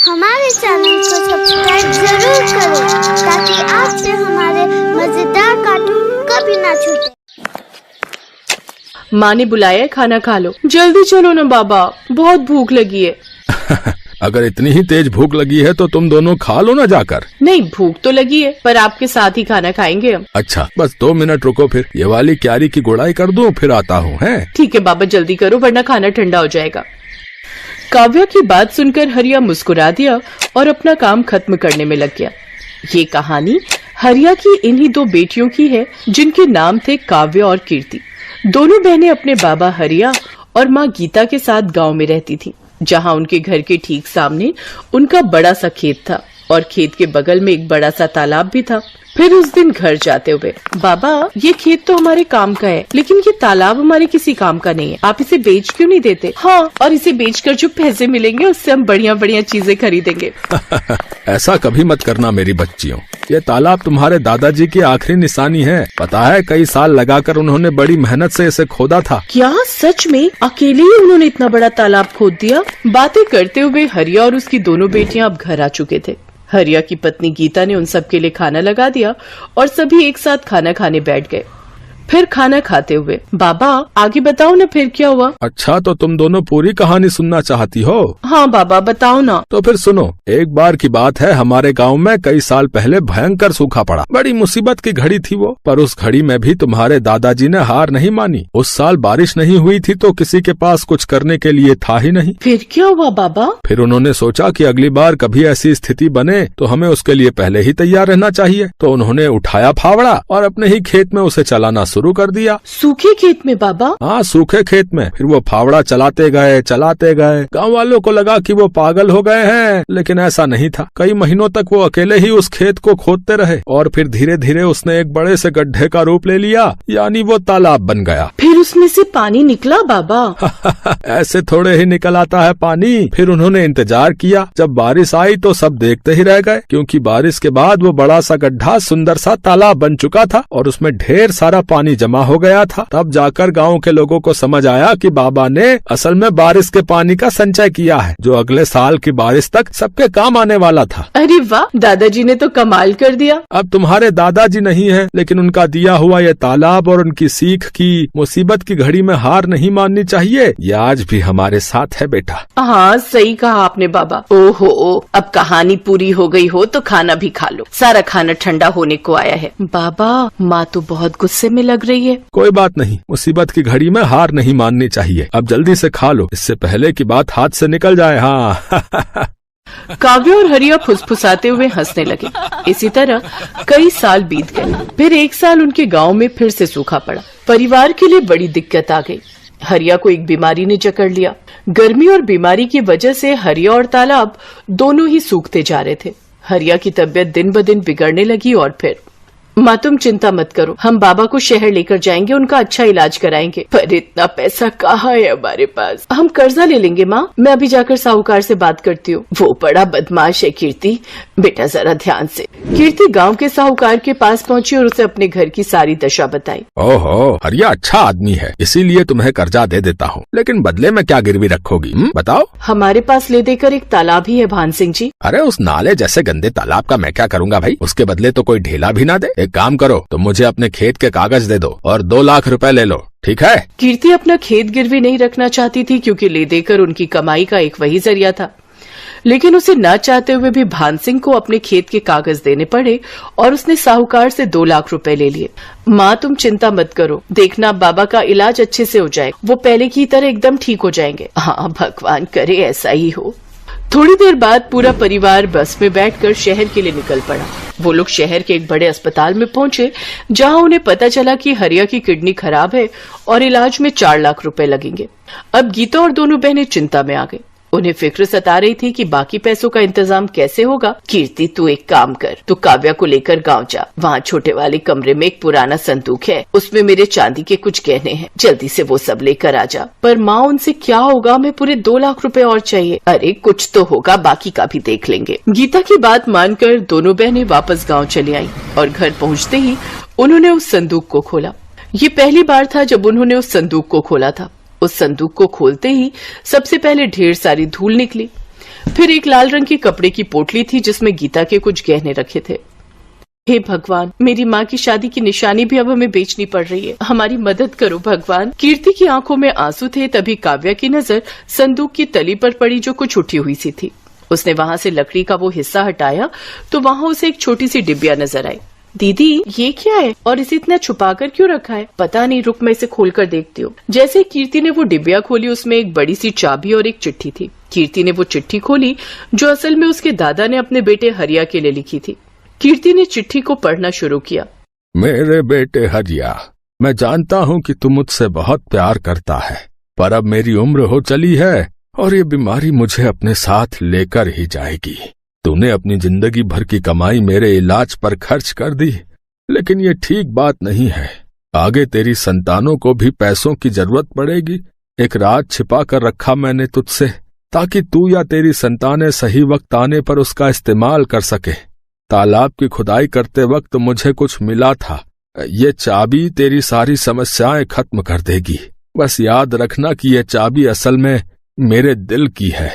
हमारे चैनल को सब्सक्राइब जरूर करें ताकि आपसे हमारे मजेदार कार्टून कभी ना छूटे। माँ ने बुलाया है, खाना खा लो। जल्दी चलो ना बाबा, बहुत भूख लगी है। अगर इतनी ही तेज भूख लगी है तो तुम दोनों खा लो ना जाकर। नहीं, भूख तो लगी है पर आपके साथ ही खाना खाएंगे हम। अच्छा, बस 2 मिनट रुको, फिर ये वाली क्यारी की गुड़ाई कर दूं, फिर आता हूँ। है ठीक है बाबा, जल्दी करो वरना खाना ठंडा हो जाएगा। काव्या की बात सुनकर हरिया मुस्कुरा दिया और अपना काम खत्म करने में लग गया। ये कहानी हरिया की इन्हीं 2 बेटियों की है जिनके नाम थे काव्या और कीर्ति। दोनों बहनें अपने बाबा हरिया और माँ गीता के साथ गांव में रहती थी, जहां उनके घर के ठीक सामने उनका बड़ा सा खेत था और खेत के बगल में एक बड़ा सा तालाब भी था। फिर उस दिन घर जाते हुए, बाबा ये खेत तो हमारे काम का है लेकिन ये तालाब हमारे किसी काम का नहीं है, आप इसे बेच क्यों नहीं देते? हाँ, और इसे बेचकर जो पैसे मिलेंगे उससे हम बढ़िया बढ़िया चीजें खरीदेंगे। ऐसा कभी मत करना मेरी बच्चियों, ये तालाब तुम्हारे दादाजी की आखिरी निशानी है। पता है, कई साल लगाकर उन्होंने बड़ी मेहनत से इसे खोदा था। क्या सच में अकेले ही उन्होंने इतना बड़ा तालाब खोद दिया? बातें करते हुए हरिया और उसकी दोनों बेटियां अब घर आ चुके थे। हरिया की पत्नी गीता ने उन सब के लिए खाना लगा दिया और सभी एक साथ खाना खाने बैठ गए। फिर खाना खाते हुए, बाबा आगे बताओ ना फिर क्या हुआ? अच्छा, तो तुम दोनों पूरी कहानी सुनना चाहती हो? हाँ बाबा बताओ ना। तो फिर सुनो। एक बार की बात है, हमारे गांव में कई साल पहले भयंकर सूखा पड़ा। बड़ी मुसीबत की घड़ी थी वो, पर उस घड़ी में भी तुम्हारे दादाजी ने हार नहीं मानी। उस साल बारिश नहीं हुई थी तो किसी के पास कुछ करने के लिए था ही नहीं। फिर क्या हुआ बाबा? फिर उन्होंने सोचा कि अगली बार कभी ऐसी स्थिति बने तो हमें उसके लिए पहले ही तैयार रहना चाहिए। तो उन्होंने उठाया फावड़ा और अपने ही खेत में उसे चलाना शुरू कर दिया। सूखे खेत में बाबा? हाँ, सूखे खेत में। फिर वो फावड़ा चलाते गए। गांव वालों को लगा कि वो पागल हो गए हैं, लेकिन ऐसा नहीं था। कई महीनों तक वो अकेले ही उस खेत को खोदते रहे और फिर धीरे धीरे उसने एक बड़े से गड्ढे का रूप ले लिया, यानी वो तालाब बन गया। फिर उसमें से पानी निकला बाबा? ऐसे थोड़े ही निकल आता है पानी। फिर उन्होंने इंतजार किया, जब बारिश आई तो सब देखते ही रह गए, क्योंकि बारिश के बाद वो बड़ा सा गड्ढा सुंदर सा तालाब बन चुका था और उसमें ढेर सारा पानी जमा हो गया था। तब जाकर गांव के लोगों को समझ आया कि बाबा ने असल में बारिश के पानी का संचय किया है, जो अगले साल की बारिश तक सबके काम आने वाला था। अरे वाह, दादाजी ने तो कमाल कर दिया। अब तुम्हारे दादाजी नहीं है, लेकिन उनका दिया हुआ ये तालाब और उनकी सीख की मुसीबत की घड़ी में हार नहीं माननी चाहिए। ये आज भी हमारे साथ है बेटा। हाँ सही कहा आपने बाबा। ओहो, अब कहानी पूरी हो गई हो तो खाना भी खा लो, सारा खाना ठंडा होने को आया है। बाबा माँ तो बहुत गुस्से में लग रही है। कोई बात नहीं, मुसीबत की घड़ी में हार नहीं माननी चाहिए। अब जल्दी से खा लो, इससे पहले की बात हाथ से निकल जाए। हाँ। काव्या और हरिया फुसफुसाते हुए हंसने लगे। इसी तरह कई साल बीत गए। फिर एक साल उनके गांव में फिर से सूखा पड़ा। परिवार के लिए बड़ी दिक्कत आ गई। हरिया को एक बीमारी ने जकड़ लिया। गर्मी और बीमारी की वजह से हरिया और तालाब दोनों ही सूखते जा रहे थे। हरिया की तबीयत दिन ब दिन बिगड़ने लगी और फिर, माँ तुम चिंता मत करो, हम बाबा को शहर लेकर जाएंगे, उनका अच्छा इलाज कराएंगे। पर इतना पैसा कहाँ है हमारे पास? हम कर्जा ले लेंगे माँ, मैं अभी जाकर साहूकार से बात करती हूँ। वो बड़ा बदमाश है कीर्ति, बेटा जरा ध्यान से। कीर्ति गांव के साहूकार के पास पहुंची और उसे अपने घर की सारी दशा बताई। ओहो, हरिया अच्छा आदमी है, इसीलिए तुम्हें कर्जा दे देता हूँ, लेकिन बदले में क्या गिरवी रखोगी? बताओ। हमारे पास ले देकर एक तालाब ही है भान सिंह जी। अरे उस नाले जैसे गंदे तालाब का मैं क्या करूँगा भाई? उसके बदले तो कोई ढेला भी ना दे। एक काम करो, तुम मुझे अपने खेत के कागज दे दो और 2 लाख रुपए ले लो, ठीक है? कीर्ति अपना खेत गिरवी नहीं रखना चाहती थी, क्योंकि ले देकर उनकी कमाई का एक वही जरिया था। लेकिन उसे न चाहते हुए भी भान सिंह को अपने खेत के कागज देने पड़े और उसने साहूकार से 2 लाख रुपए ले लिए। माँ तुम चिंता मत करो, देखना बाबा का इलाज अच्छे से हो जाए, वो पहले की तरह एकदम ठीक हो जाएंगे। हाँ भगवान करे ऐसा ही हो। थोड़ी देर बाद पूरा परिवार बस में बैठकर शहर के लिए निकल पड़ा। वो लोग शहर के एक बड़े अस्पताल में पहुंचे, जहां उन्हें पता चला कि हरिया की किडनी खराब है और इलाज में 4 लाख रुपए लगेंगे। अब गीता और दोनों बहनें चिंता में आ गई। उन्हें फिक्र सता रही थी कि बाकी पैसों का इंतजाम कैसे होगा। कीर्ति तू एक काम कर, तू काव्या को लेकर गांव जा, वहाँ छोटे वाले कमरे में एक पुराना संदूक है, उसमें मेरे चांदी के कुछ गहने हैं, जल्दी से वो सब लेकर आ जा। पर माँ उनसे क्या होगा, हमें पूरे 2 लाख रुपए और चाहिए। अरे कुछ तो होगा, बाकी का भी देख लेंगे। गीता की बात मानकर दोनों बहनें वापस गाँव चली आई और घर पहुँचते ही उन्होंने उस संदूक को खोला। ये पहली बार था जब उन्होंने उस संदूक को खोला था। उस संदूक को खोलते ही सबसे पहले ढेर सारी धूल निकली। फिर एक लाल रंग के कपड़े की पोटली थी जिसमें गीता के कुछ गहने रखे थे। हे भगवान, मेरी माँ की शादी की निशानी भी अब हमें बेचनी पड़ रही है। हमारी मदद करो भगवान। कीर्ति की आंखों में आंसू थे। तभी काव्या की नजर संदूक की तली पर पड़ी जो कुछ उठी हुई सी थी। उसने वहां से लकड़ी का वो हिस्सा हटाया तो वहां उसे एक छोटी सी डिबिया नजर आई। दीदी, ये क्या है और इसे इतना छुपा कर क्यों रखा है? पता नहीं, रुक मैं इसे खोल कर देखती हूँ। जैसे कीर्ति ने वो डिबिया खोली उसमें एक बड़ी सी चाबी और एक चिट्ठी थी। कीर्ति ने वो चिट्ठी खोली जो असल में उसके दादा ने अपने बेटे हरिया के लिए लिखी थी। कीर्ति ने चिट्ठी को पढ़ना शुरू किया। मेरे बेटे हरिया, मैं जानता हूँ कि तू मुझसे बहुत प्यार करता है, पर अब मेरी उम्र हो चली है और ये बीमारी मुझे अपने साथ लेकर ही जाएगी। तूने अपनी जिंदगी भर की कमाई मेरे इलाज पर खर्च कर दी, लेकिन ये ठीक बात नहीं है। आगे तेरी संतानों को भी पैसों की जरूरत पड़ेगी। एक राज छिपा कर रखा मैंने तुझसे, ताकि तू या तेरी संतानें सही वक्त आने पर उसका इस्तेमाल कर सके। तालाब की खुदाई करते वक्त मुझे कुछ मिला था। ये चाबी तेरी सारी समस्याएं खत्म कर देगी। बस याद रखना कि ये चाबी असल में मेरे दिल की है।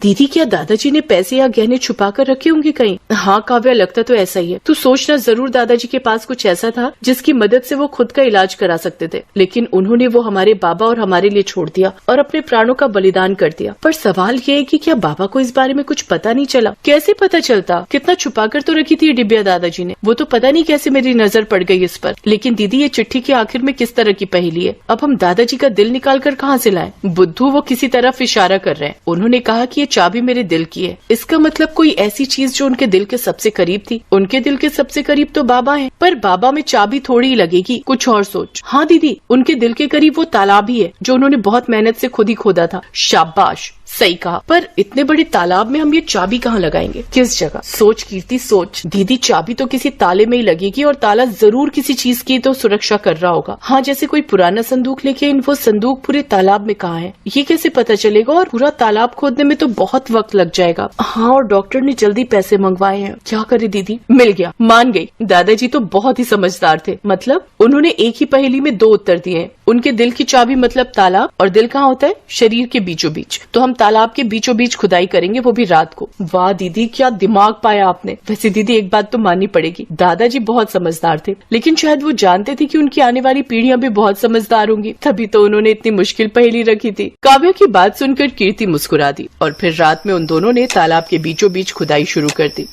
दीदी, क्या दादाजी ने पैसे या गहने छुपा कर रखे होंगे कहीं? हाँ काव्या, लगता तो ऐसा ही है। तू सोचना, जरूर दादाजी के पास कुछ ऐसा था जिसकी मदद से वो खुद का इलाज करा सकते थे, लेकिन उन्होंने वो हमारे बाबा और हमारे लिए छोड़ दिया और अपने प्राणों का बलिदान कर दिया। पर सवाल ये है कि क्या बाबा को इस बारे में कुछ पता नहीं चला? कैसे पता चलता? कितना छुपा कर तो रखी थी ये डिबिया दादाजी ने। वो तो पता नहीं कैसे मेरी नजर पड़ गई इस पर। लेकिन दीदी, ये चिट्ठी के आखिर में किस तरह की पहेली है? अब हम दादाजी का दिल निकाल कर कहाँ से लाएं? बुद्धू वो किसी तरफ इशारा कर रहे हैं। उन्होंने कहा कि ये चाबी मेरे दिल की है। इसका मतलब कोई ऐसी चीज जो उनके दिल के सबसे करीब थी। उनके दिल के सबसे करीब तो बाबा हैं, पर बाबा में चाबी थोड़ी ही लगेगी। कुछ और सोच। हाँ दीदी, उनके दिल के करीब वो तालाब ही है जो उन्होंने बहुत मेहनत से खुद ही खोदा था। शाबाश, सही कहा। पर इतने बड़े तालाब में हम ये चाबी कहाँ लगाएंगे? किस जगह? सोच कीर्ति, सोच। दीदी, चाबी तो किसी ताले में ही लगेगी और ताला जरूर किसी चीज की तो सुरक्षा कर रहा होगा। हाँ, जैसे कोई पुराना संदूक। लेकिन वो संदूक पूरे तालाब में कहाँ है, ये कैसे पता चलेगा? और पूरा तालाब खोदने में तो बहुत वक्त लग जाएगा। हाँ, और डॉक्टर ने जल्दी पैसे मंगवाए हैं। क्या करे दीदी? मिल गया, मान गई। दादाजी तो बहुत ही समझदार थे। मतलब उन्होंने एक ही पहेली में दो उत्तर दिए हैं। उनके दिल की चाबी मतलब तालाब, और दिल कहाँ होता है? शरीर के बीचों बीच। तो हम तालाब के बीचों बीच खुदाई करेंगे, वो भी रात को। वाह दीदी, क्या दिमाग पाया आपने। वैसे दीदी, एक बात तो माननी पड़ेगी, दादाजी बहुत समझदार थे, लेकिन शायद वो जानते थे कि उनकी आने वाली पीढ़ियां भी बहुत समझदार होंगी, तभी तो उन्होंने इतनी मुश्किल पहेली रखी थी। काव्या की बात सुनकर कीर्ति मुस्कुरा दी और फिर रात में उन दोनों ने तालाब के बीचों बीच खुदाई शुरू कर दी।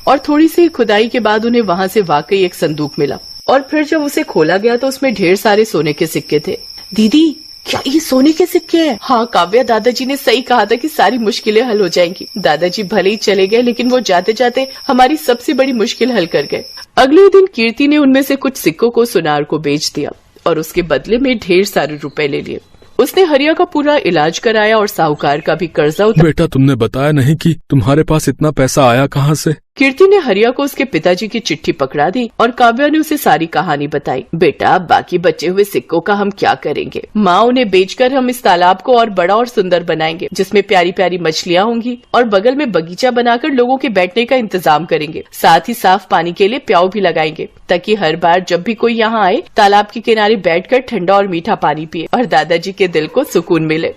और थोड़ी सी खुदाई के बाद उन्हें वहां से वाकई एक संदूक मिला। और फिर जब उसे खोला गया तो उसमें ढेर सारे सोने के सिक्के थे। दीदी, क्या ये सोने के सिक्के हैं? हाँ काव्या, दादाजी ने सही कहा था कि सारी मुश्किलें हल हो जाएंगी। दादाजी भले ही चले गए, लेकिन वो जाते जाते हमारी सबसे बड़ी मुश्किल हल कर गए। अगले दिन कीर्ति ने उनमें से कुछ सिक्कों को सुनार को बेच दिया और उसके बदले में ढेर सारे रुपए ले लिए। उसने हरिया का पूरा इलाज कराया और साहूकार का भी कर्जा उतारा। बेटा, तुमने बताया नहीं कि तुम्हारे पास इतना पैसा आया कहाँ से? कीर्ति ने हरिया को उसके पिताजी की चिट्ठी पकड़ा दी और काव्या ने उसे सारी कहानी बताई। बेटा, बाकी बचे हुए सिक्कों का हम क्या करेंगे? माँ, उन्हें बेचकर हम इस तालाब को और बड़ा और सुंदर बनाएंगे, जिसमें प्यारी प्यारी मछलियाँ होंगी, और बगल में बगीचा बनाकर लोगों के बैठने का इंतजाम करेंगे। साथ ही साफ पानी के लिए प्याऊ भी लगाएंगे, ताकि हर बार जब भी कोई यहाँ आए तालाब के किनारे बैठकर ठंडा और मीठा पानी पिए और दादाजी के दिल को सुकून मिले।